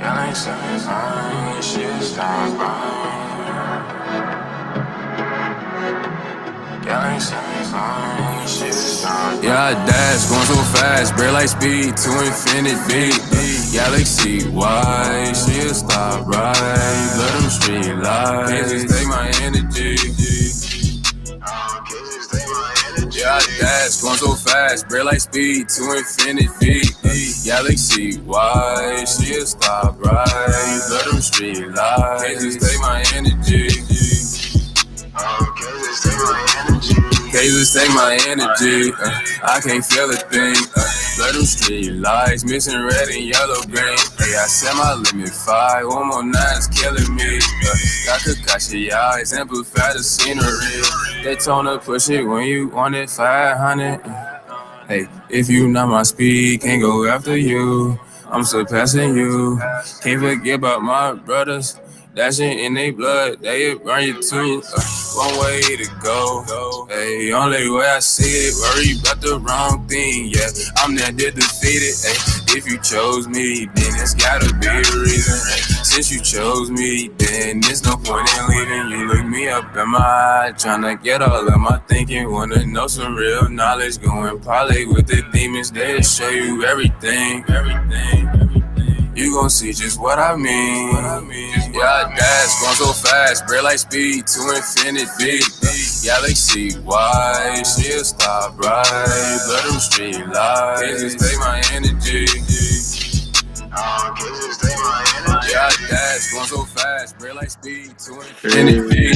Yeah, I dash, going so fast, brake like speed to infinity. Galaxy wide, she'll stop right. Let them street lights, can't just take my energy. Yeah, I dash, going so fast, brake like speed to infinity. Galaxy wide, she'll stop right. Let them street lights, can't just take my energy. Cases take my energy. I can't feel a thing. Let them street lights, missing red and yellow green. Hey, I set my limit 5. 1 more nine's killing me. Got Kakashi eyes, amplify the scenery. They told her push it when you want it 500. Hey, if you not my speed, can't go after you. I'm surpassing you. Can't forget about my brothers. Dashing in they blood, they burn you too. One way to go. Hey, only way I see it, worry about the wrong thing. Yeah, I'm not there defeated. Hey, if you chose me, then it's gotta be a reason. Hey, since you chose me, then there's no point in leaving. You look me up in my eye, tryna get all of my thinking. Wanna know some real knowledge, go and parlay with the demons. They'll show you everything. You gon' see just what I mean. Yeah, I dash, going so fast, brake like speed to infinity. Galaxy wide, she'll stop right. Let them street lights, can't just take my energy. Yeah, I dash, going so fast, brake like speed to infinity.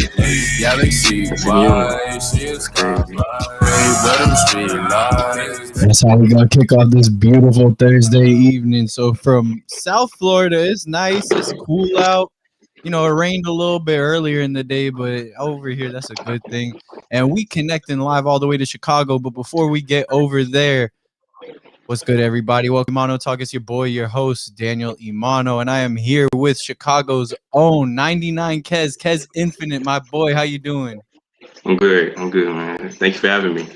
Galaxy wide, she'll stop right. Let them street lights. That's how we're gonna kick off this beautiful Thursday evening. So from South Florida, it's nice, it's cool out. You know, it rained a little bit earlier in the day, but over here, that's a good thing. And we connecting live all the way to Chicago. But before we get over there, what's good, everybody? Welcome to Emano Talk. It's your boy, your host, Daniel Emano, and I am here with Chicago's own 99 Kez Infinite, my boy. How you doing? I'm good, man. Thank you for having me.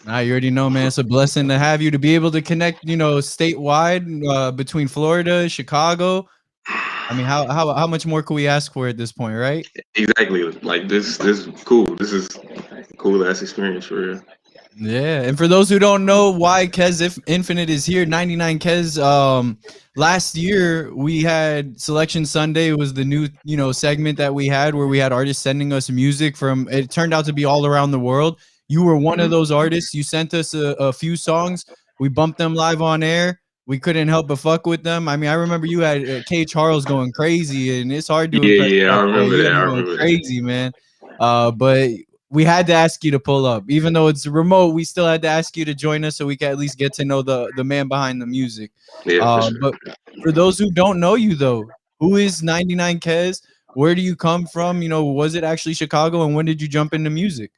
Nah, you already know, man. It's a blessing to have you, to be able to connect, you know, statewide between Florida, Chicago. I mean, how much more could we ask for at this point, right? Exactly. Like this is cool. This is a cool ass experience for real. Yeah, and for those who don't know why Kez Infinite is here, 99 Kez. Last year we had Selection Sunday. It was the new, you know, segment that we had where we had artists sending us music from. It turned out to be all around the world. You were one of those artists. You sent us a few songs. We bumped them live on air. We couldn't help but fuck with them. I mean, I remember you had K. Charles going crazy, and it's hard to Yeah, I remember that. I remember crazy, man. But we had to ask you to pull up. Even though it's remote, we still had to ask you to join us so we can at least get to know the man behind the music. Yeah, for sure. But for those who don't know you, though, who is 99 Kez? Where do you come from? You know, was it actually Chicago? And when did you jump into music?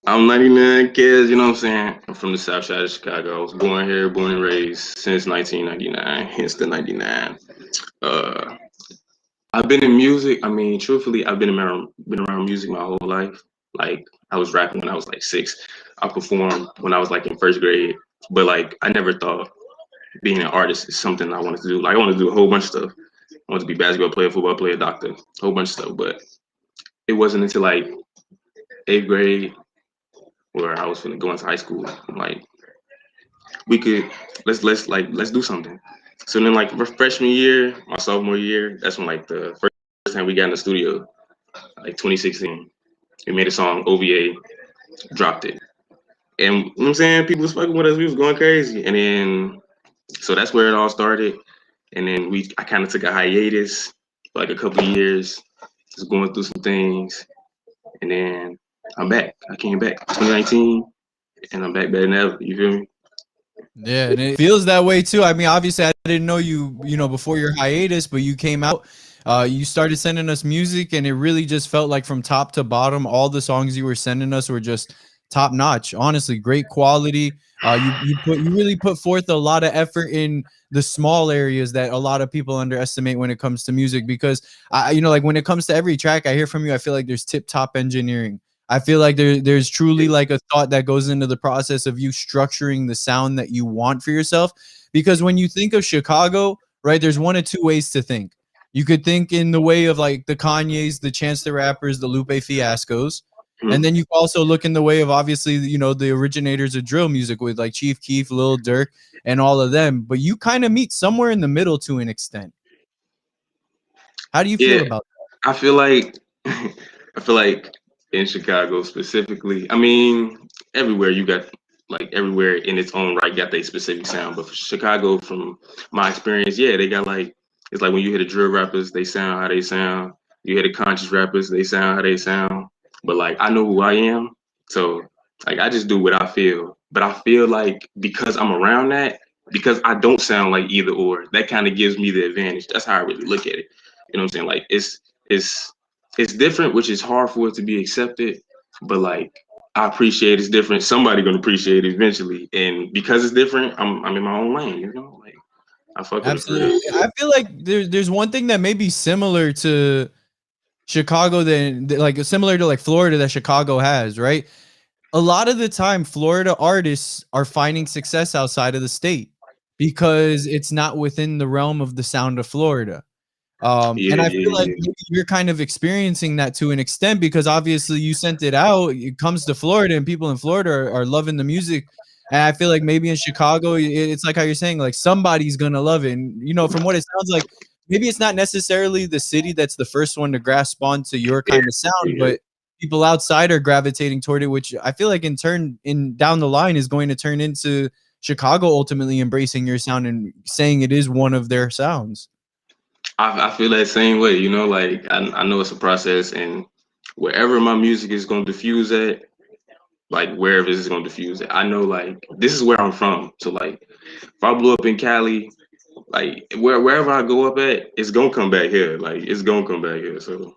I'm 99 Kez, you know what I'm saying? I'm from the south side of Chicago. I was born here, born and raised since 1999, hence the 99. I've been in music. I mean, truthfully, I've been around music my whole life. Like, I was rapping when I was like 6. I performed when I was like in 1st grade. But like, I never thought being an artist is something I wanted to do. Like, I wanted to do a whole bunch of stuff. I wanted to be a basketball player, football player, doctor, a whole bunch of stuff. But it wasn't until like 8th grade where I was gonna go into high school. Like, let's do something. So then like freshman year, my sophomore year, that's when like the first time we got in the studio, like 2016. We made a song, OVA, dropped it. And you know what I'm saying? People was fucking with us, we was going crazy. And then so that's where it all started. And then I kind of took a hiatus for like a couple of years, just going through some things. And then I'm back. I came back 2019 and I'm back better than ever. You feel me? Yeah, and it feels that way too. I mean, obviously I didn't know you, you know, before your hiatus, but you came out, you started sending us music, and it really just felt like from top to bottom, all the songs you were sending us were just top notch. Honestly, great quality. You really put forth a lot of effort in the small areas that a lot of people underestimate when it comes to music, because you know, like when it comes to every track I hear from you, I feel like there's tip top engineering. I feel like there's truly like a thought that goes into the process of you structuring the sound that you want for yourself. Because when you think of Chicago, right? There's one of two ways to think. You could think in the way of like the Kanyes, the Chance the Rappers, the Lupe Fiascos. And then you can also look in the way of obviously, you know, the originators of drill music with like Chief Keef, Lil Durk, and all of them. But you kind of meet somewhere in the middle to an extent. How do you feel about that? I feel like in Chicago specifically, I mean, everywhere you got like everywhere in its own right got their specific sound. But for Chicago, from my experience, yeah, they got like it's like when you hear the drill rappers, they sound how they sound. You hear the conscious rappers, they sound how they sound. But like I know who I am, so like I just do what I feel. But I feel like because I'm around that, because I don't sound like either or, that kind of gives me the advantage. That's how I really look at it. You know what I'm saying? Like it's different, which is hard for it to be accepted. But like I appreciate it's different. Somebody gonna appreciate it eventually, and because it's different, I'm in my own lane. You know, like I fuck with it for absolutely? real. I feel like there's one thing that may be similar to Chicago than like similar to like Florida that Chicago has, right? A lot of the time, Florida artists are finding success outside of the state because it's not within the realm of the sound of Florida. And Yeah, I feel yeah, like yeah. maybe you're kind of experiencing that to an extent because obviously you sent it out. It comes to Florida, and people in Florida are loving the music. And I feel like maybe in Chicago, it's like how you're saying, like somebody's gonna love it. And you know, from what it sounds like, maybe it's not necessarily the city that's the first one to grasp onto your Yeah, kind of sound, yeah. but people outside are gravitating toward it, which I feel like in turn, in down the line, is going to turn into Chicago ultimately embracing your sound and saying it is one of their sounds. I feel that same way. You know, like I know it's a process, and wherever my music is gonna diffuse at, like wherever it's gonna diffuse at, I know like this is where I'm from. So like if I blew up in Cali, like wherever I go up at, it's gonna come back here. Like it's gonna come back here. So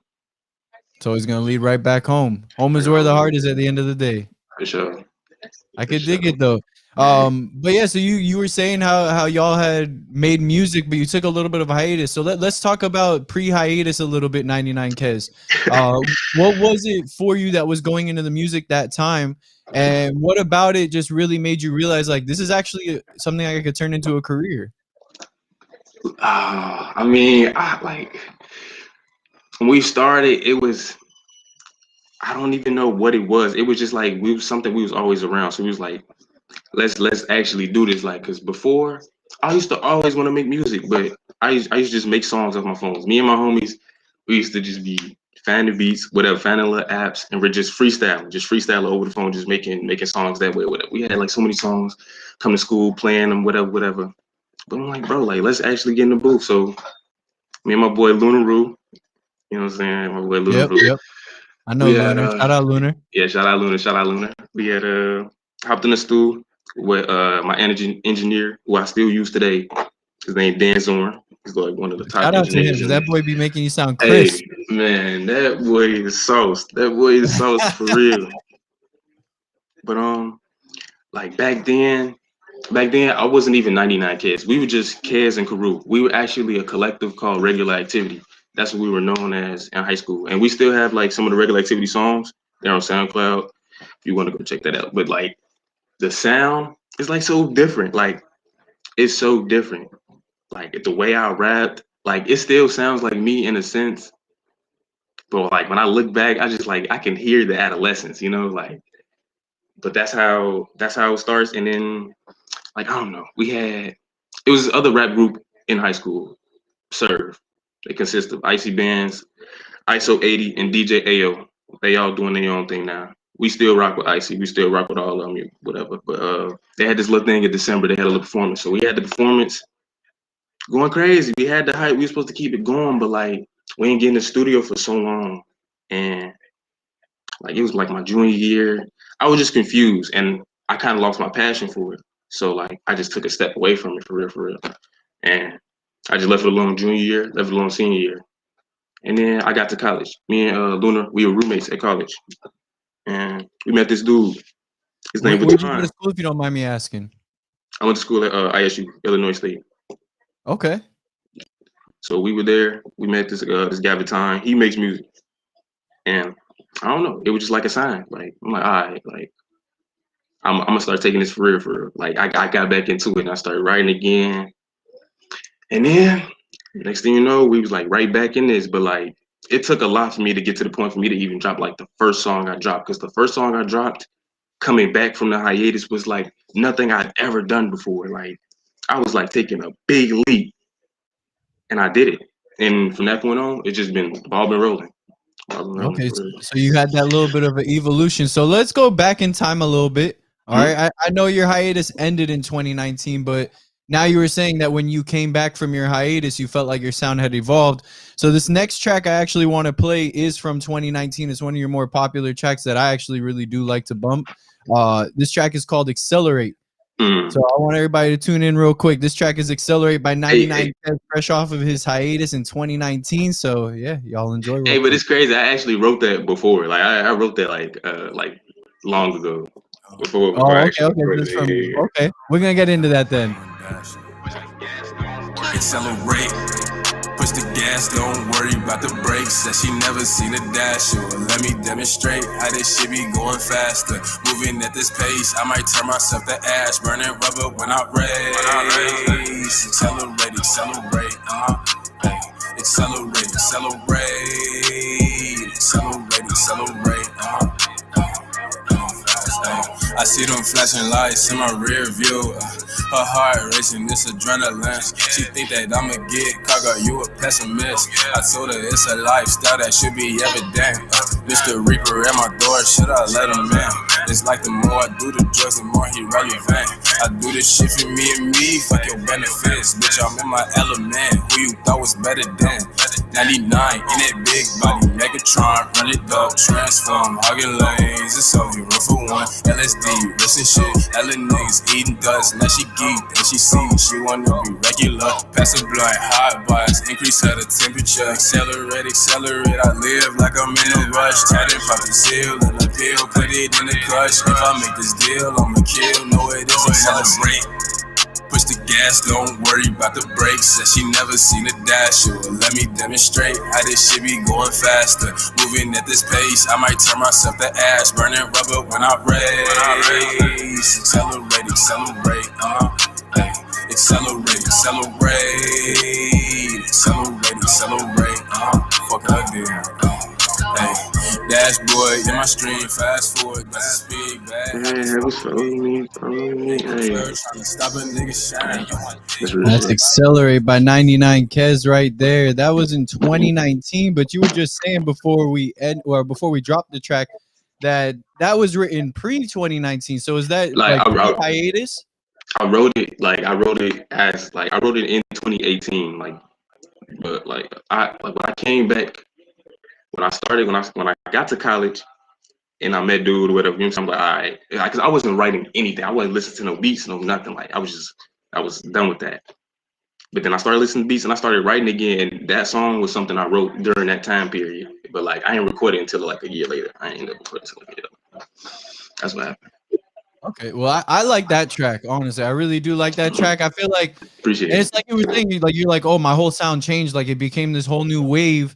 So it's gonna lead right back home. Home like, is where the heart is at the end of the day. for sure, I for could sure. dig it though. But yeah, so you were saying how y'all had made music, but you took a little bit of a hiatus. So let's talk about pre-hiatus a little bit, 99 Kez. What was it for you that was going into the music that time? And what about it just really made you realize like this is actually something I could turn into a career? I mean, I like when we started, it was I don't even know what it was. It was just like we was something we was always around. So we was like, let's actually do this. Like, cause before I used to always want to make music, but I used to just make songs off my phones. Me and my homies, we used to just be finding beats, whatever, finding little apps, and we're just freestyle over the phone, just making songs that way. Whatever. We had like so many songs, come to school, playing them, whatever. But I'm like, bro, like let's actually get in the booth. So me and my boy Luna Roo, you know what I'm saying? My boy Luna Yep, Roo. yep. I know We had Lunar. Shout out Lunar. yeah, shout out Luna. We had hopped in the stool with my energy engineer, who I still use today. His name Dan Zorn. He's like one of the top Shout out to him engineers because in there. that boy be making you sound Hey crisp. man, that boy is sauce. That boy is sauce for real. But like back then I wasn't even 99 Kids. We were just Kids and Carew. We were actually a collective called Regular Activity. That's what we were known as in high school. And we still have like some of the Regular Activity songs. They're on SoundCloud. If you want to go check that out. But like the sound is like so different. Like it's so different. Like the way I rapped, like it still sounds like me in a sense. But like when I look back, I just like I can hear the adolescence, you know, like but that's how it starts. And then like I don't know, it was this other rap group in high school, Serve. They consist of Icy Bands, ISO 80, and DJ AO. They all doing their own thing now. We still rock with Icy. We still rock with all of them, whatever. But they had this little thing in December. They had a little performance. So we had the performance going crazy. We had the hype. We were supposed to keep it going, but like we ain't get in the studio for so long. And like it was like my junior year. I was just confused and I kind of lost my passion for it. So like I just took a step away from it for real, for real. And I just left it alone junior year, left it alone senior year. And then I got to college. Me and Luna, we were roommates at college. And we met this dude. His name was Where'd you go to John. school if you don't mind me asking? I went to school at ISU, Illinois State. Okay. So we were there. We met this guy Baton. He makes music. And I don't know. It was just like a sign. Like I'm like, all right, like I'm gonna start taking this for real, for real. Like I got back into it and I started writing again. And then next thing you know, we was like right back in this. But like it took a lot for me to get to the point for me to even drop like the first song I dropped. Because the first song I dropped coming back from the hiatus was like nothing I'd ever done before. Like I was like taking a big leap, and I did it. And from that point on, it's just been all been rolling. All been rolling Okay, for real. so you had that little bit of an evolution. So let's go back in time a little bit. All right, I know your hiatus ended in 2019, but now you were saying that when you came back from your hiatus, you felt like your sound had evolved. So this next track I actually want to play is from 2019. It's one of your more popular tracks that I actually really do like to bump. This track is called Accelerate. So I want everybody to tune in real quick. This track is Accelerate by 99 fresh off of his hiatus in 2019. So yeah, y'all enjoy. Hey, but it's crazy. I actually wrote that before. Like I wrote that like long ago. Before Oh, I okay, actually okay. recorded it. Okay, we're gonna get into that then. Accelerate. Push the gas, don't worry about the brakes. Said she never seen a dash. Well, let me demonstrate how this shit be going faster. Moving at this pace, I might turn myself to ash. Burning rubber when I race. Accelerate, accelerate, hey. Accelerate, accelerate. Accelerate, accelerate, I see them flashing lights in my rear view. Her heart racing, this adrenaline. She think that I'ma get caught, girl, you a pessimist. I told her it's a lifestyle that should be evident. Mr. Reaper at my door, should I let him in? It's like the more I do the drugs, the more he relevant. I do this shit for me and me, fuck your benefits. Bitch, I'm in my element. Who you thought was better than? 99 in that big body, Megatron, run it up, transform, hogging lanes. It's over, run for one. LSD, listen shit. Hella niggas eating dust, now she geek and she sees she wanna be regular. Pass a blunt, hot bars, increase her the temperature. Accelerate, accelerate. I live like I'm in a rush. Tatted, pop the seal and the pill, put it in the clutch. If I make this deal, I'ma kill. No, it is accelerate. Push the gas, don't worry about the brakes. Said she never seen a dash. Well, let me demonstrate how this shit be going faster. Moving at this pace, I might turn myself to ash. Burning rubber when I race. Accelerate, accelerate, hey. Accelerate, accelerate. Accelerate, accelerate, fuck her deal, hey. Dashboard in my stream, fast forward, that's a speed bag. Hey, what's following me? Hey. Stop a nigga shine. That's Accelerate by 99 Kez right there. That was in 2019, but you were just saying before we dropped the track that was written pre-2019. So is that like hiatus? I wrote it in 2018, but when I came back, when I got to college and I met dude or whatever, you know, I'm like, all right, because I wasn't writing anything. I wasn't listening to no beats, no nothing. Like I was done with that. But then I started listening to beats and I started writing again. And that song was something I wrote during that time period. But like I ain't recorded until like a year later. I ain't never recorded until a year later. That's what happened. Okay, well, I like that track. Honestly, I really do like that track. I feel like it's like you were saying, like you're like, oh, my whole sound changed. Like it became this whole new wave.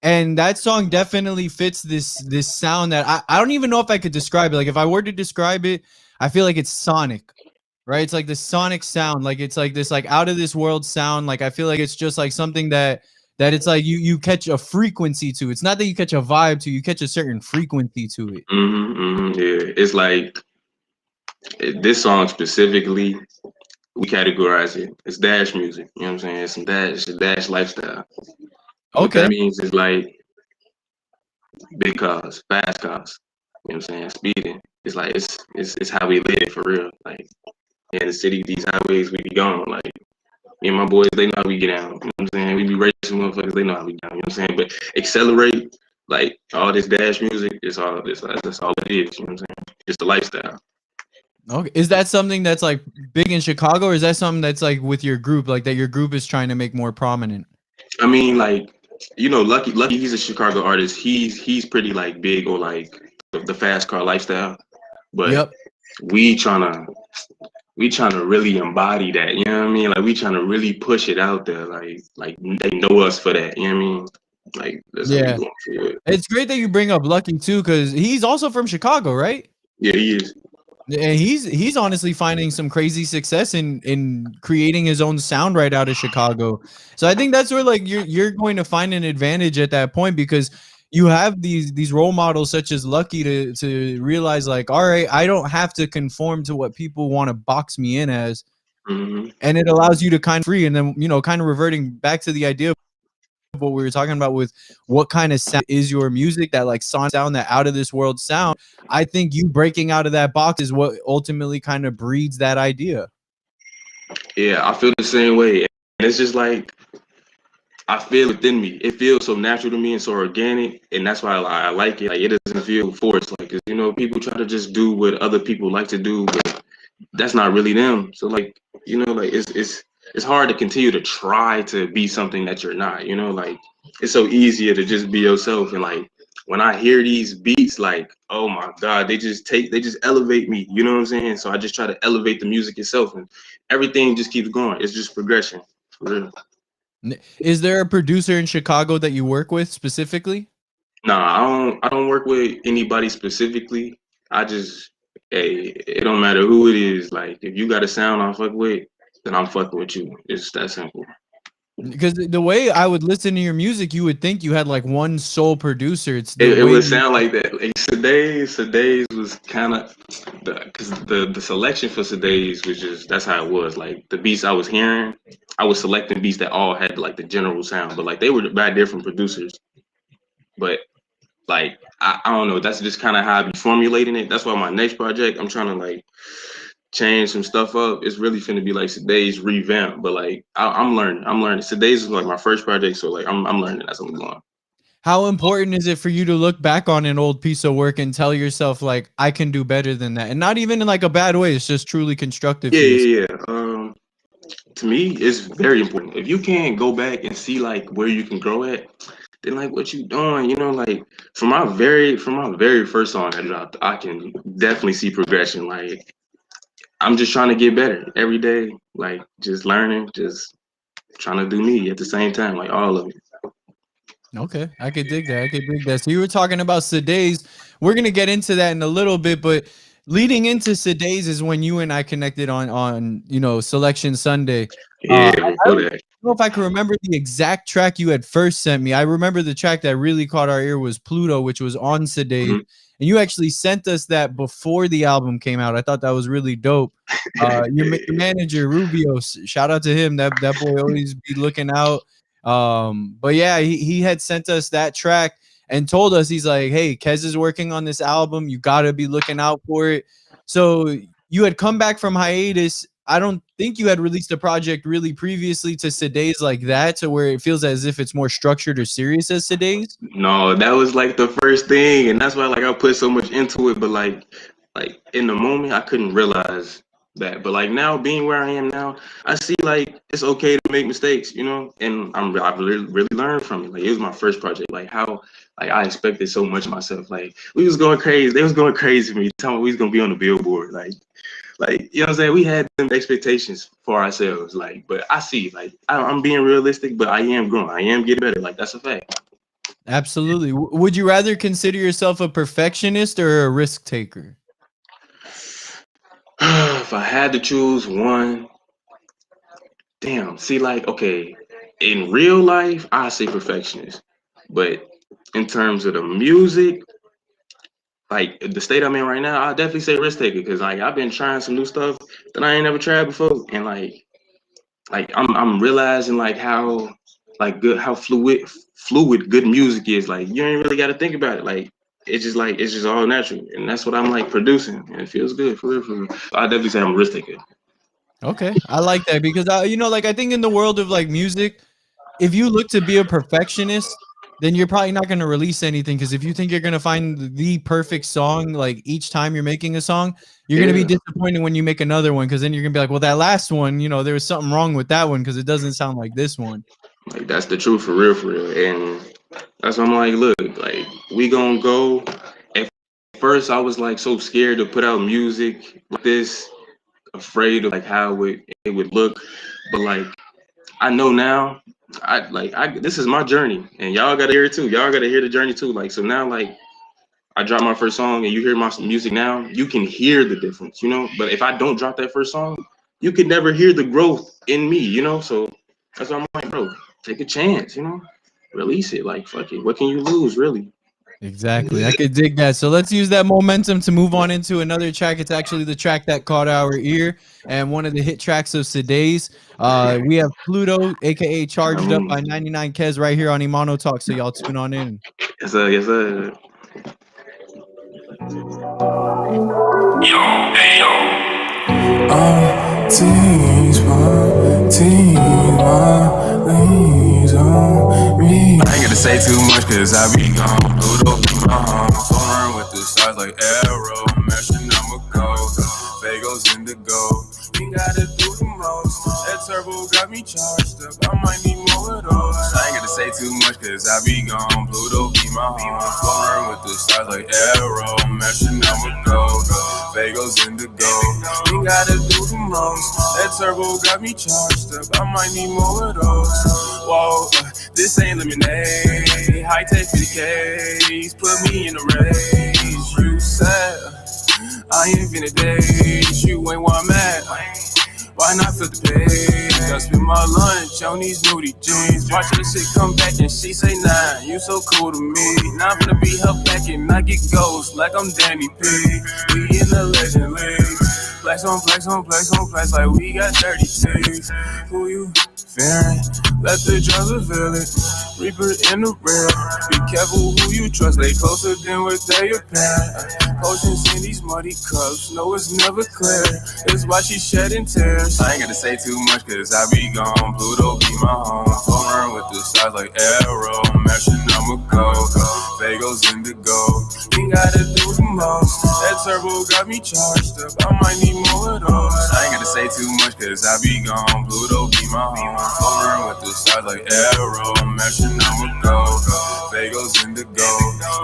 And that song definitely fits this sound that I don't even know if I could describe it. Like if I were to describe it, I feel like it's sonic, right? It's like the sonic sound. Like it's like this like out of this world sound. Like I feel like it's just like something that it's like you catch a frequency to. It's not that you catch a vibe to, you catch a certain frequency to it. Yeah, it's like this song specifically, we categorize it. It's dash music. You know what I'm saying? It's a dash lifestyle. Okay. What that means is like big cars, fast cars. You know what I'm saying? Speeding. It's like it's how we live for real. Like in the city, these highways we be going. Like me and my boys, they know how we get down. You know what I'm saying? We be racing motherfuckers, they know how we get down. You know what I'm saying? But Accelerate, like all this dash music, it's all this. That's all it is. You know what I'm saying? Just a lifestyle. Okay. Is that something that's like big in Chicago, or is that something that's like with your group, like that your group is trying to make more prominent? I mean, like, you know, Lucky, he's a Chicago artist. He's pretty like big on like the fast car lifestyle. But we trying to really embody that. You know what I mean? Like we trying to really push it out there. Like they know us for that. You know what I mean? Like that's how we going for it. It's great that you bring up Lucky too, because he's also from Chicago, right? Yeah, he is. And he's honestly finding some crazy success in creating his own sound right out of Chicago. So I think that's where like you're going to find an advantage at that point, because you have these role models such as Lucky to realize like, all right, I don't have to conform to what people want to box me in as. Mhm. And it allows you to kind of free, and then kind of reverting back to the idea of what we were talking about with what kind of sound is your music, that like sound that out of this world sound. I think you breaking out of that box is what ultimately kind of breeds that idea. Yeah, I feel the same way. And it's just like I feel within me. It feels so natural to me and so organic, and that's why I like it. Like it doesn't feel forced. Like 'cause, people try to just do what other people like to do, but that's not really them. So like like it's hard to continue to try to be something that you're not. Like it's so easier to just be yourself. And like when I hear these beats, like oh my god, they just elevate me. You know what I'm saying? So I just try to elevate the music itself, and everything just keeps going. It's just progression. For real. Is there a producer in Chicago that you work with specifically? Nah, I don't work with anybody specifically. I just hey, it don't matter who it is. Like if you got a sound I fuck with, then I'm fucking with you. It's that simple. Because the way I would listen to your music, you would think you had like one sole producer. It's the It way would sound like that. Like Seday's was kind of because the selection for Seday's was just that's how it was. Like the beats I was hearing, I was selecting beats that all had like the general sound, but like they were by different producers. But like I don't know, that's just kind of how I be formulating it. That's why my next project I'm trying to like change some stuff up. It's really finna be like today's revamp, but like I'm learning. I'm learning. Today's is like my first project, so like I'm learning as I'm going. How important is it for you to look back on an old piece of work and tell yourself like I can do better than that, and not even in like a bad way? It's just truly constructive Yeah, to yourself. yeah, yeah. To me, it's very important. If you can't go back and see like where you can grow at, then like what you doing? Like from my very first song I dropped, I can definitely see progression. Like I'm just trying to get better every day. Like just learning, just trying to do me at the same time. Like all of it. Okay, I could dig that. I could dig that. So you were talking about Seday's. We're gonna get into that in a little bit, but leading into Seday's is when you and I connected on Selection Sunday. Yeah, I before don't that. know if I can remember the exact track you had first sent me. I remember the track that really caught our ear was Pluto, which was on Seday's, Mhm. and you actually sent us that before the album came out. I thought that was really dope. Your manager Rubio, shout out to him. That boy always be looking out. But yeah, he had sent us that track and told us, he's like, hey, Kez is working on this album, you gotta be looking out for it. So you had come back from hiatus. I don't think you had released a project really previously to Seday's like that, to where it feels as if it's more structured or serious as Seday's. No, that was like the first thing, and that's why like I put so much into it. But like in the moment, I couldn't realize that. But like now, being where I am now, I see like it's okay to make mistakes, and I've really learned from it. Like it was my first project. Like how like I expected so much of myself. Like we was going crazy. They was going crazy for me. Telling me we was gonna be on the billboard. Like you know what I'm saying? We had them expectations for ourselves. Like, but I see like I'm being realistic, but I am growing. I am getting better. Like that's a fact. Absolutely. Would you rather consider yourself a perfectionist or a risk taker? If I had to choose one, damn. See, like, okay, in real life, I say perfectionist, but in terms of the music, like the state I'm in right now, I definitely say risk taker because like I've been trying some new stuff that I ain't never tried before, and like I'm realizing like how like good how fluid good music is. Like you ain't really got to think about it. Like it's just all natural, and that's what I'm like producing, and it feels good for real. For real. I definitely say I'm a risk taker. Okay, I like that because like I think in the world of like music, if you look to be a perfectionist, then you're probably not going to release anything, because if you think you're going to find the perfect song like each time you're making a song, you're going to be Yeah. disappointed when you make another one, because then you're going to be like, well, that last one, there was something wrong with that one because it doesn't sound like this one. Like that's the truth for real, and that's why I'm like, look, like we gonna go. At first, I was like so scared to put out music like this, afraid of like how it would look, but like I know now, I this is my journey, and y'all gotta hear it too. Y'all gotta hear the journey too. Like so now, like I drop my first song and you hear my music now, you can hear the difference, you know. But if I don't drop that first song, you could never hear the growth in me, you know. So that's why I'm like, bro, take a chance, you know, release it. Like, fuck it, what can you lose, really? Exactly. I could dig that. So let's use that momentum to move on into another track. It's actually the track that caught our ear and one of the hit tracks of today's. We have Pluto, aka Charged Up by 99 Kez right here on Emano Talk. So y'all tune on in. Yes, sir. Yes, sir. I ain't gotta say too much cause I be gone. Pluto be my home. Foreign with the stars like arrow. Metronome go. Fagos indigo. We gotta do the most. That turbo got me charged up. I might need more of those. I ain't gotta say too much cause I be gone. Pluto be my home. Foreign with the stars like arrow. Metronome go. Fagos indigo. We gotta do the most. That turbo got me charged up. I might need more of those. Whoa, this ain't lemonade. High tech 50Ks, put me in the race. You said I invented days. You ain't where I'm at. Why not flip the page? I spend my lunch on these nudie jeans. Watch this shit come back and she say, nah, you so cool to me. Now I'm gonna be her back and I get ghosts like I'm Danny P. We in the legend league. Flex on flex on flex on flex like we got 30 teeth. Who you fearing? Let the drugs reveal it. Reaper in the rear. Be careful who you trust. Lay closer than what they apparent. Potions in these muddy cups. No, it's never clear. That's why she shedding tears. I ain't gotta say too much cause I be gone. Pluto be my home. Foreign with the stars like arrow. Metronome go. Fagos indigo. We gotta do the most. That turbo got me charged up. I might need more of those. I ain't gotta say too much cause I be gone. Pluto be my home. Foreign with the stars like arrow. Metronome go. Fagos indigo.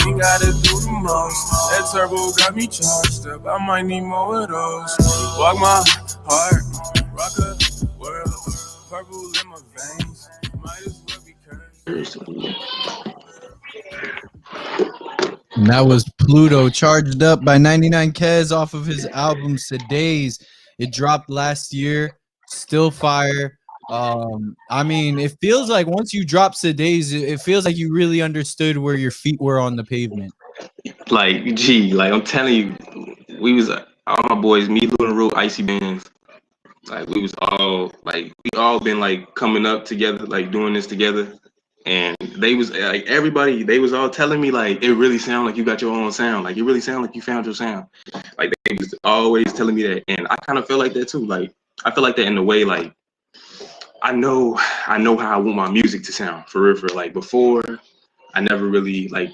We gotta do the most. That turbo got me charged up. I might need more of those. Walk my heart. Rock a world. Purple in my veins. Might as well be cursed. And that was Pluto, Charged Up by 99 Kez off of his album Today's. It dropped last year, still fire. I mean, it feels like once you drop Today's, it feels like you really understood where your feet were on the pavement. Like, gee, like I'm telling you, we was all my boys, me, Lil and Real, Icy Bands. Like we was all like we all been like coming up together, like doing this together. And they was like everybody, they was all telling me like it really sound like you got your own sound. Like it really sound like you found your sound. Like they was always telling me that. And I kind of feel like that too. Like I feel like that in the way like I know how I want my music to sound for real. For like before, I never really like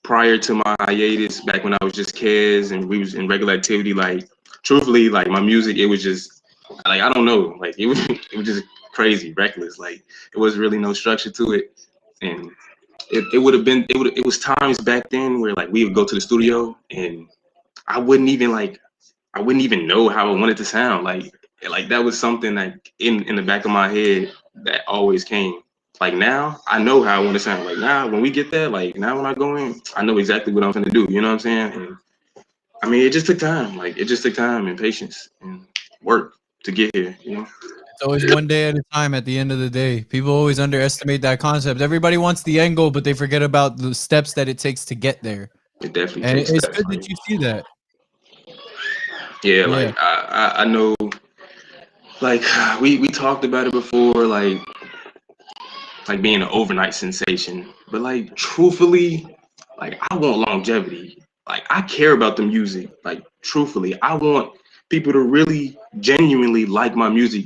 prior to my hiatus, back when I was just kids and we was in regular activity, like truthfully, like my music, it was just like I don't know, like it was just crazy, reckless. Like it was really no structure to it. And it would have been it was times back then where like we would go to the studio and I wouldn't even know how I wanted to sound. Like that was something like in the back of my head that always came. Like now, I know how I want to sound. Like now, when we get there, like now when I go in, I know exactly what I'm gonna do. You know what I'm saying? And I mean, it just took time. Like it just took time and patience and work to get here. You know? It's always one day at a time at the end of the day. People always underestimate that concept. Everybody wants the end goal, but they forget about the steps that it takes to get there. It definitely And takes it's steps, good like, that you see that. yeah, like I know, like we talked about it before, like being an overnight sensation. But like truthfully, like I want longevity. Like I care about the music. Like truthfully, I want people to really genuinely like my music.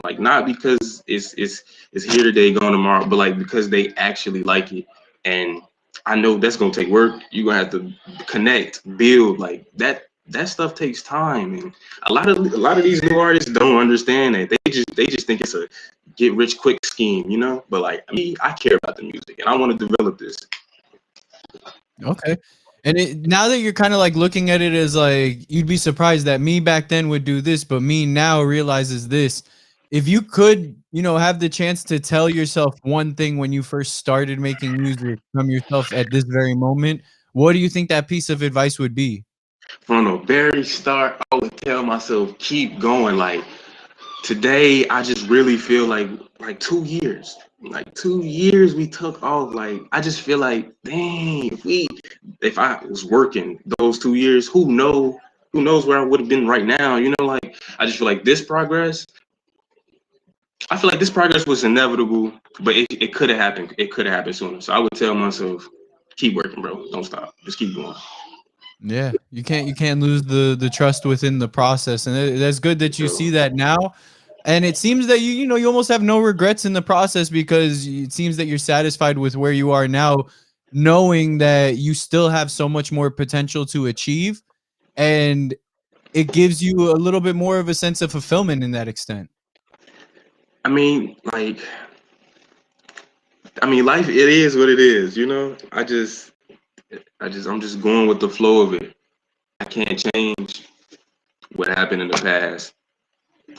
Like not because it's here today, gone tomorrow, but like because they actually like it. And I know that's gonna take work. You're gonna have to connect, build, like that stuff takes time. And a lot of these new artists don't understand that. They just think it's a get rich quick scheme, you know. But like me, I care about the music and I want to develop this. Okay. And now that you're kind of like looking at it as like you'd be surprised that me back then would do this, but me now realizes this. If you could, have the chance to tell yourself one thing when you first started making music from yourself at this very moment, what do you think that piece of advice would be? From the very start, I would tell myself, keep going. Like today, I just really feel like 2 years. Like 2 years we took off. Like I just feel like, dang, if I was working those 2 years, who knows where I would have been right now? You know, like I just feel like this progress. I feel like this progress was inevitable, but it could have happened. It could have happened sooner. So I would tell myself, keep working, bro. Don't stop. Just keep going. Yeah, you can't lose the trust within the process, and that's good that you see that now. And it seems that you almost have no regrets in the process, because it seems that you're satisfied with where you are now, knowing that you still have so much more potential to achieve, and it gives you a little bit more of a sense of fulfillment in that extent. I mean, life, it is what it is, you know? I'm just going with the flow of it. I can't change what happened in the past.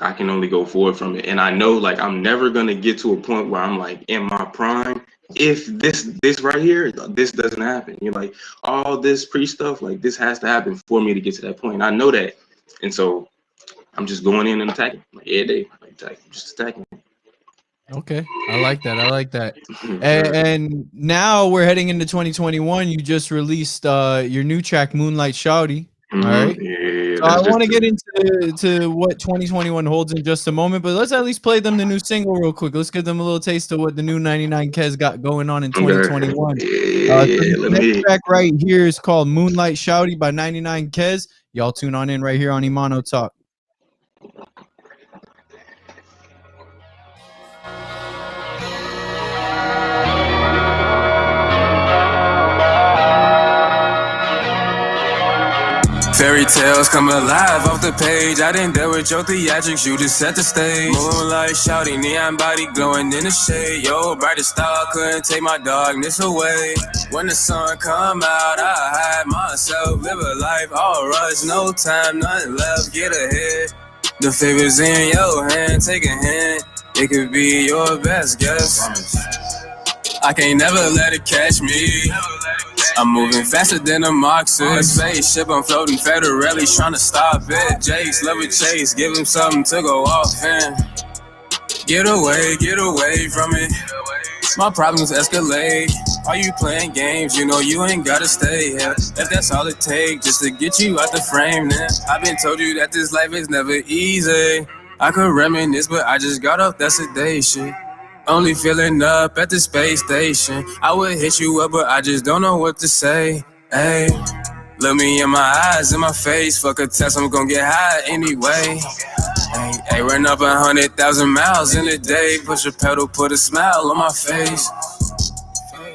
I can only go forward from it. And I know like I'm never gonna get to a point where I'm like in my prime if this right here, this doesn't happen. You know, like all this pre stuff, like this has to happen for me to get to that point. I know that. And so I'm just going in and attacking. Like every day. Just attacking. Okay, I like that. I like that. And now we're heading into 2021. You just released your new track, Moonlight, Shawty. All right. Yeah, So I want to get into what 2021 holds in just a moment, but let's at least play them the new single real quick. Let's give them a little taste of what the new 99 Kez got going on in 2021. The next track right here is called Moonlight, Shawty by 99 Kez. Y'all tune on in right here on Emano Talk. Fairy tales come alive off the page. I didn't deal with your theatrics, you just set the stage. Moonlight, shouty, neon body glowing in the shade. Yo, brightest star couldn't take my darkness away. When the sun come out, I hide myself, live a life, all rush, no time, nothing left, get ahead. The favors in your hand, take a hint. It could be your best guess. I can't never let it catch me. I'm moving faster than a Mach 6 spaceship. I'm floating federally, trying to stop it. Jace, love a chase, give him something to go off in. Get away from it. My problems escalate. Are you playing games? You know you ain't gotta stay here. If that's all it takes, just to get you out the frame, then I've been told you that this life is never easy. I could reminisce, but I just got off that sedation. Only filling up at the space station. I would hit you up, but I just don't know what to say. Hey, look me in my eyes, in my face. Fuck a test, I'm gonna get high anyway. Hey, run up 100,000 miles in a day. Push a pedal, put a smile on my face.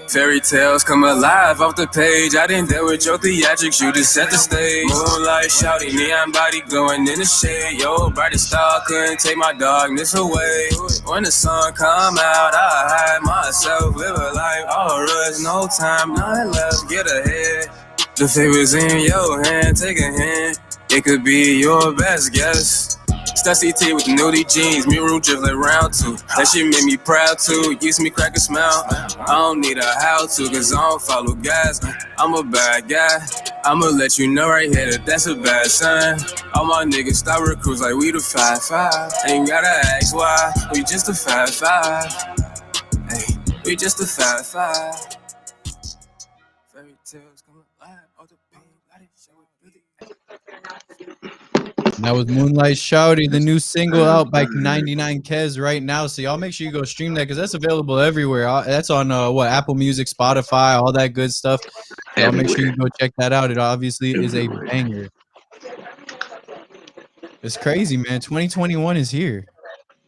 Fairy tales come alive off the page. I didn't deal with your theatrics, you just set the stage. Moonlight, shouty, neon body glowing in the shade. Yo, brightest star couldn't take my darkness away. When the sun come out, I hide myself, live a life, all rush, no time, nothing left, get ahead. The favors in your hand, take a hint. It could be your best guess. Stussy T with the nudie jeans, me room dribbling round two. That shit made me proud too, used me crack a smile. I don't need a how to, cause I don't follow guys. I'm a bad guy, I'ma let you know right here that that's a bad sign. All my niggas stop recruits like we the 5-5. Ain't gotta ask why, we just a 5-5. Hey, we just a 5-5. Fairy tales come alive, all the pain, let it show it really. That was Moonlight, Shawty, the new single out by 99 Kez right now. So y'all make sure you go stream that, because that's available everywhere. That's on Apple Music, Spotify, all that good stuff. Y'all make sure you go check that out. It obviously is a banger. It's crazy, man. 2021 is here,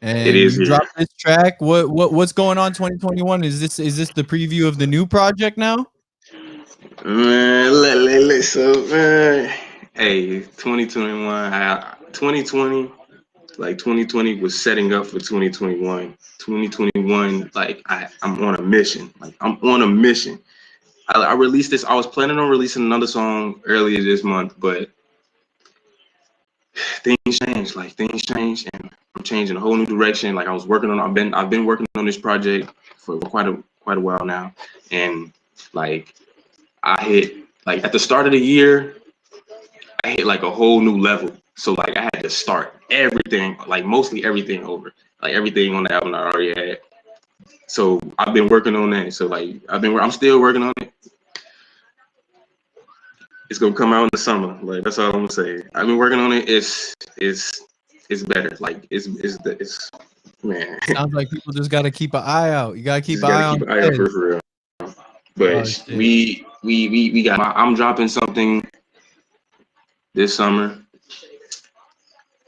and it is you dropped this track. What's going on 2021? Is this the preview of the new project now? Man, so hey, 2021, 2020 was setting up for 2021. 2021, like I'm on a mission. I released this. I was planning on releasing another song earlier this month, but things changed, and I'm changing a whole new direction. Like I was working on, I've been working on this project for quite a while now, and like I hit like at the start of the year, I hit like a whole new level. So like I had to start everything, like mostly everything over, like everything on the album I already had. So I've been working on that. So like I'm still working on it. It's gonna come out in the summer. Like that's all I'm gonna say. I've been working on it. It's better. Like it's man. Sounds like people just gotta keep an eye out. You gotta keep Just an eye gotta on keep an eye out for real. But shit. we got. I'm dropping something this summer.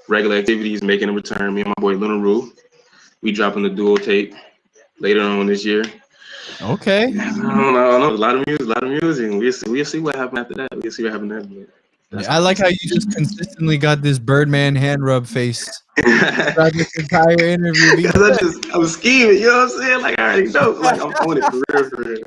Regular Activities making a return. Me and my boy Luna Rue. We dropping the dual tape later on this year. Okay. I don't know. A lot of music. We'll see what happens after that. We'll see what happens after that. I like how you just consistently got this Birdman hand rub face throughout this entire interview. Because I'm scheming, you know what I'm saying? Like I already know. Like I'm on it for real.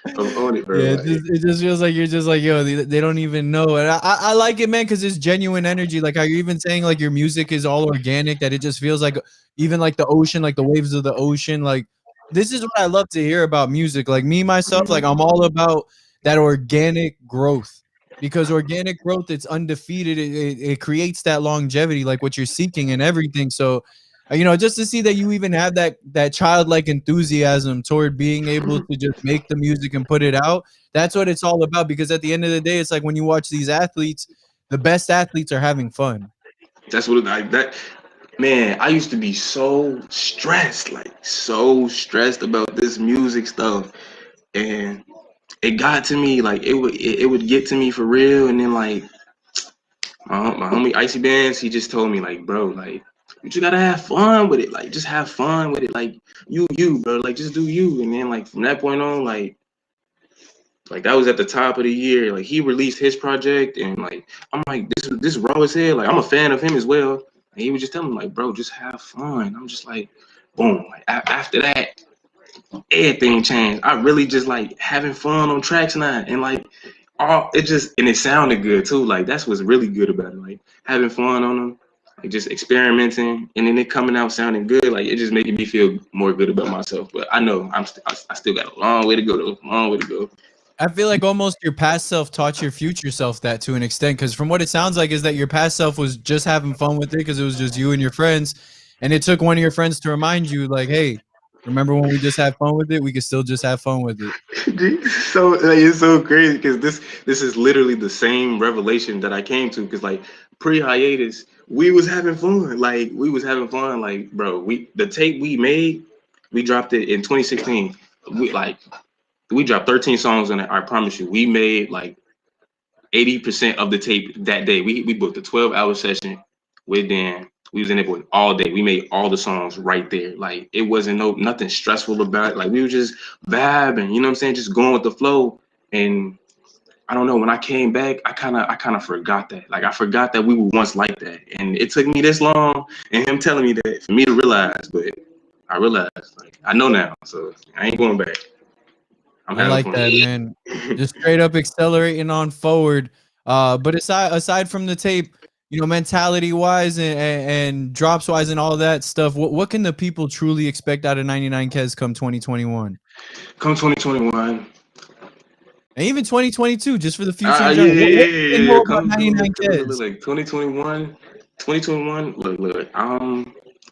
I'm on it, bro. Yeah, it just feels like you're just like, yo, they don't even know. And I like it, man, because it's genuine energy. Like how you're even saying like your music is all organic, that it just feels like even like the ocean, like the waves of the ocean. Like this is what I love to hear about music. Like me, myself, like I'm all about that organic growth. Because organic growth, it's undefeated. It creates that longevity, like what you're seeking and everything. So, you know, just to see that you even have that childlike enthusiasm toward being able to just make the music and put it out. That's what it's all about. Because at the end of the day, it's like when you watch these athletes, the best athletes are having fun. That's what like that. Man, I used to be so stressed, like so stressed about this music stuff, and it got to me. Like it would get to me for real, and then like my homie Icy Bands, he just told me like, bro, like you just gotta have fun with it. Like just have fun with it. Like you, bro. Like just do you. And then like from that point on, like that was at the top of the year. Like he released his project, and like I'm like this raw as hell. Like I'm a fan of him as well. And he was just telling me like, bro, just have fun. I'm just like, boom. Like after that, everything changed. I really just like having fun on tracks now, and like it sounded good too. Like that's what's really good about it. Like having fun on them, like just experimenting, and then it coming out sounding good. Like it just making me feel more good about myself. But I know I still got a long way to go though. Long way to go. I feel like almost your past self taught your future self that to an extent, because from what it sounds like is that your past self was just having fun with it because it was just you and your friends, and it took one of your friends to remind you like, hey, remember when we just had fun with it? We could still just have fun with it. So like, it's so crazy because this is literally the same revelation that I came to, because like pre-hiatus we was having fun. Like we was having fun. Like bro, the tape we made, we dropped it in 2016. We dropped 13 songs on it. I promise you, we made like 80% of the tape that day. We booked a 12-hour session with Dan. We was in it all day. We made all the songs right there. Like it wasn't nothing stressful about it. Like we were just vibing, you know what I'm saying? Just going with the flow. And I don't know, when I came back, I kind of forgot that. Like I forgot that we were once like that. And it took me this long and him telling me that for me to realize, but I realized, like I know now, so I ain't going back. I like that, man. Just straight up accelerating on forward. But aside from the tape, you know, mentality wise and drops wise and all that stuff, what can the people truly expect out of 99 Kez come 2021? Come 2021. And even 2022, just for the future. Yeah. Come 99 Kez. Like 2021. Look.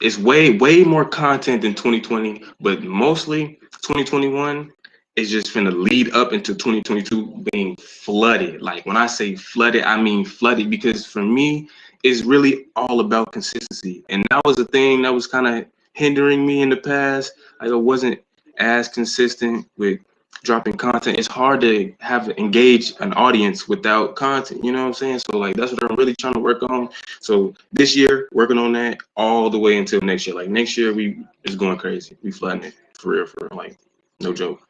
It's way more content than 2020, but mostly 2021 is just finna lead up into 2022 being flooded. Like when I say flooded, I mean flooded, because for me, it's really all about consistency. And that was the thing that was kind of hindering me in the past. Like I wasn't as consistent with dropping content. It's hard to engage an audience without content, you know what I'm saying? So like that's what I'm really trying to work on. So this year, working on that all the way until next year. Like next year, we is going crazy. We flooding it for real, like no joke.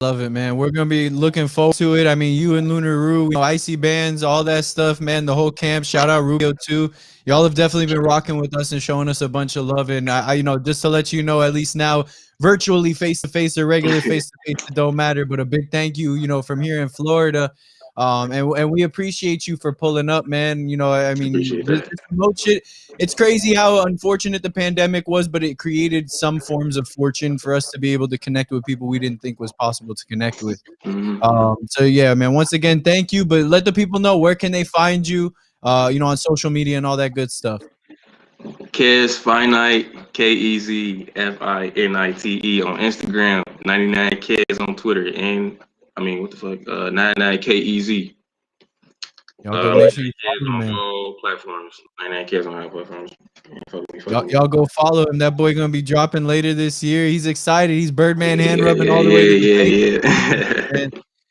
Love it, man. We're gonna be looking forward to it. I mean, you and Lunar Rue, you know, Icy Bands, all that stuff, man. The whole camp. Shout out Rubio too. Y'all have definitely been rocking with us and showing us a bunch of love. And I you know, just to let you know, at least now, virtually face to face or regular face to face, it don't matter. But a big thank you, you know, from here in Florida. And we appreciate you for pulling up, man. You know, I mean, Appreciate this that. remote shit, it's crazy how unfortunate the pandemic was, but it created some forms of fortune for us to be able to connect with people we didn't think was possible to connect with. So yeah, man, once again, thank you. But let the people know, where can they find you, you know, on social media and all that good stuff. Kez Finite, KEZFINITE on Instagram, 99Kez on Twitter, and I mean, what the fuck, 99KEZ. Y'all go make sure you Kez follow him, on man. all platforms, 99Kez on all platforms. Y'all go follow him. That boy gonna be dropping later this year. He's excited. He's Birdman hand rubbing all the way to the yeah.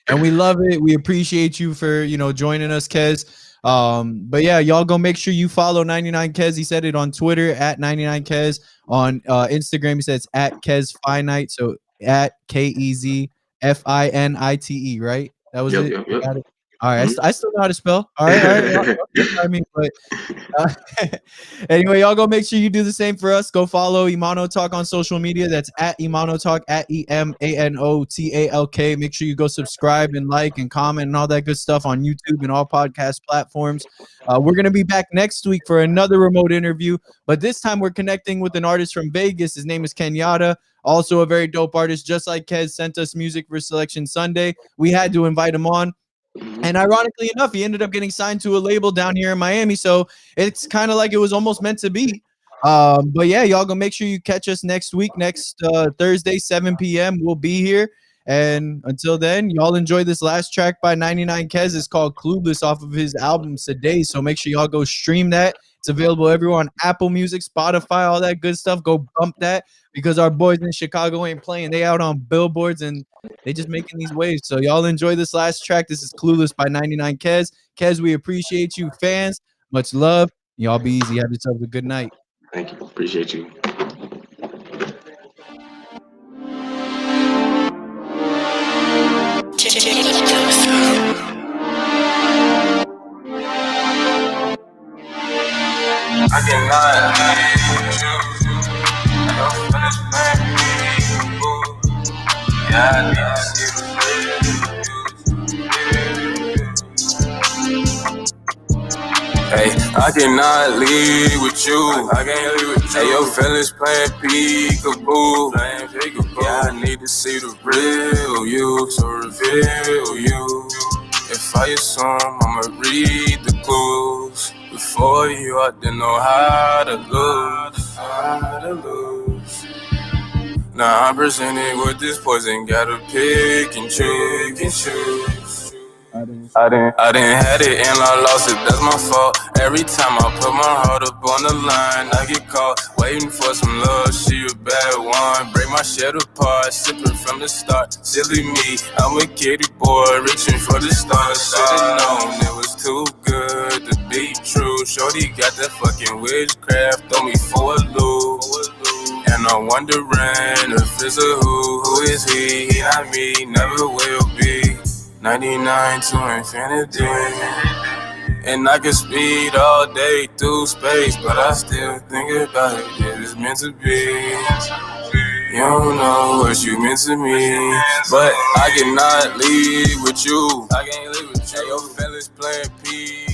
and we love it. We appreciate you for, you know, joining us, Kez. But yeah, y'all go make sure you follow 99Kez. He said it on Twitter at 99Kez. On Instagram, he says at Kez Finite. So at KEZFINITE, right? That was it. Yep. Got it. All right, I still know how to spell. All right. I mean, but anyway, y'all go make sure you do the same for us. Go follow Emano Talk on social media. That's at Emano Talk, at EMANOTALK. Make sure you go subscribe and like and comment and all that good stuff on YouTube and all podcast platforms. We're going to be back next week for another remote interview, but this time we're connecting with an artist from Vegas. His name is Kenyatta, also a very dope artist, just like Kez sent us music for Selection Sunday. We had to invite him on. And ironically enough, he ended up getting signed to a label down here in Miami. So it's kind of like it was almost meant to be. But yeah, y'all go make sure you catch us next week, next Thursday, 7 p.m. We'll be here. And until then, y'all enjoy this last track by 99Kez. It's called Clueless off of his album Today. So make sure y'all go stream that. It's available everywhere on Apple Music, Spotify, all that good stuff. Go bump that because our boys in Chicago ain't playing. They out on billboards and they just making these waves. So y'all enjoy this last track. This is Clueless by 99Kez. Kez, we appreciate you, fans. Much love. Y'all be easy. Have yourselves a good night. Thank you. Appreciate you. I cannot live with you. I don't finish playing people. Yeah, I need to see the real. Hey, I cannot live with you. I can't live with you. Hey, your feelings playing peekaboo. Yeah, I need to see the real you. So reveal you. If I assume, I'ma read the clues. Before you, I didn't know how to lose. Now I'm presented with this poison, gotta pick and choose. I didn't had it and I lost it, that's my fault. Every time I put my heart up on the line, I get caught waiting for some love, she a bad one. Break my shit apart, sipping from the start. Silly me, I'm a kitty boy, reaching for the stars. Should've known it was too good to be true. Shorty got that fucking witchcraft, throw me for a loop. And I'm wondering if it's a who is he? He not me, never will be. 99 to infinity. And I can speed all day through space, but I still think about it if it's meant to be. You don't know what you meant to me, but I cannot leave with you. I can't leave with you. Your feelings playing P.